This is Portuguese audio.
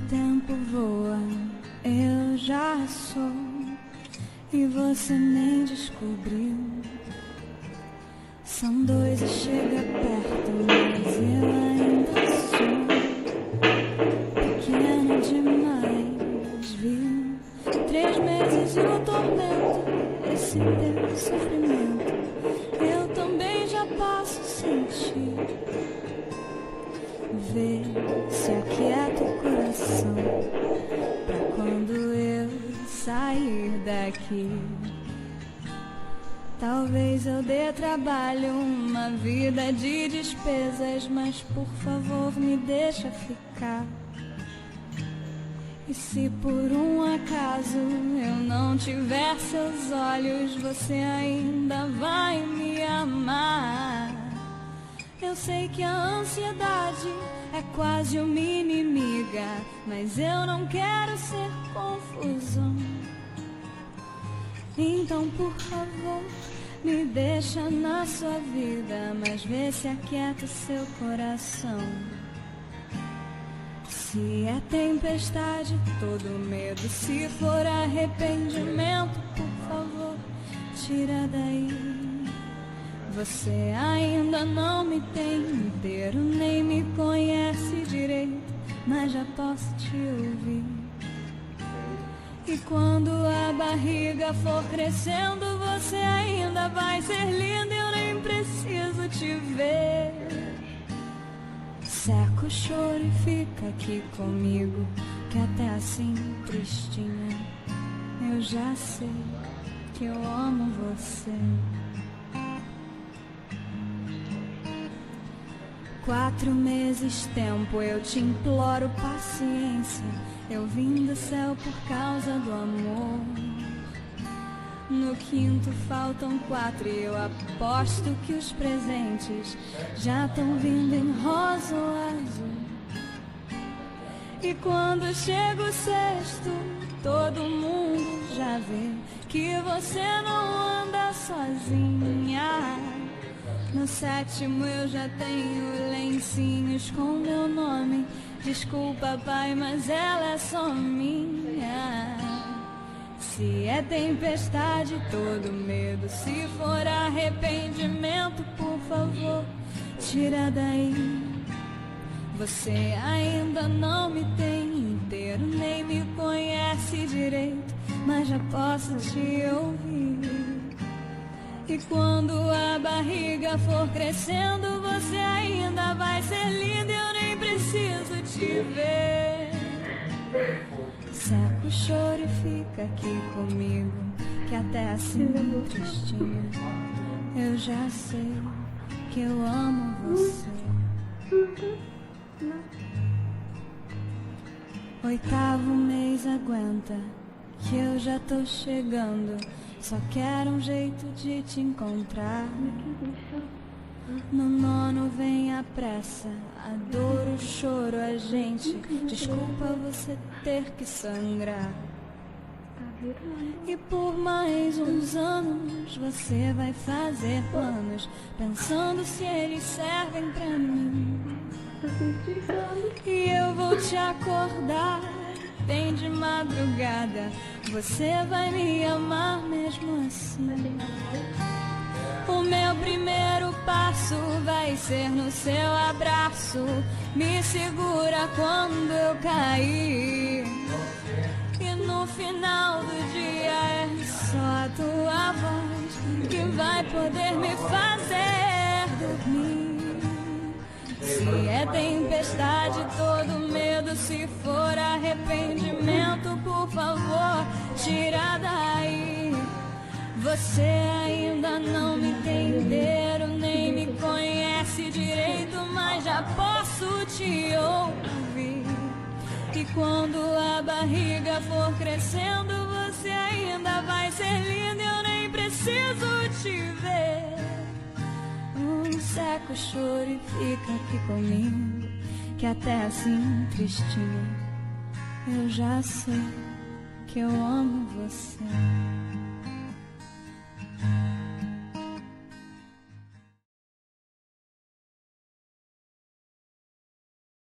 tempo voa, eu já sou, e você nem descobriu. São dois e chega perto, mas eu ainda sou pequena demais, viu? 3 meses e o tormento, esse teu sofrimento, eu também já posso sentir. Vê se aquieta o coração pra quando eu sair daqui. Talvez eu dê trabalho, uma vida de despesas, mas por favor me deixa ficar. E se por um acaso eu não tiver seus olhos, você ainda vai me amar. Eu sei que a ansiedade é quase uma inimiga, mas eu não quero ser confusão. Então, por favor, me deixa na sua vida, mas vê se aquieta o seu coração. Se é tempestade, todo medo, se for arrependimento, por favor, tira daí. Você ainda não me tem inteiro, nem me conhece direito, mas já posso te ouvir. E quando a barriga for crescendo, você ainda vai ser linda, eu nem preciso te ver. Seca o choro e fica aqui comigo, que até assim, tristinha, eu já sei que eu amo você. 4 meses tempo, eu te imploro paciência. Eu vim do céu por causa do amor. No 5º faltam 4 e eu aposto que os presentes já estão vindo em rosa ou azul. E quando chega o 6º, todo mundo já vê que você não anda sozinha. No 7º eu já tenho lencinhos com meu nome. Desculpa, pai, mas ela é só minha. Se é tempestade, todo medo, se for arrependimento, por favor, tira daí. Você ainda não me tem inteiro, nem me conhece direito, mas já posso te ouvir. E quando a barriga for crescendo, você ainda vai ser linda, eu nem preciso te ver. Seca o choro e fica aqui comigo, que até assim, tristinha, eu já sei que eu amo você. 8º mês aguenta, que eu já tô chegando. Só quero um jeito de te encontrar. No 9º vem a pressa, a dor, o choro, a gente. Desculpa você ter que sangrar. E por mais uns anos você vai fazer planos, pensando se eles servem pra mim. E eu vou te acordar bem de madrugada, você vai me amar mesmo assim. O meu primeiro passo vai ser no seu abraço, me segura quando eu cair. E no final do dia é só a tua voz que vai poder me fazer dormir. Se é tempestade, todo medo, se for arrependimento, por favor, tira daí. Você ainda não me tem inteiro, nem me conhece direito, mas já posso te ouvir. E quando a barriga for crescendo, você ainda vai ser linda, eu nem preciso te ver. Seca o choro e fica aqui comigo, que até assim, tristinha, eu já sei que eu amo você.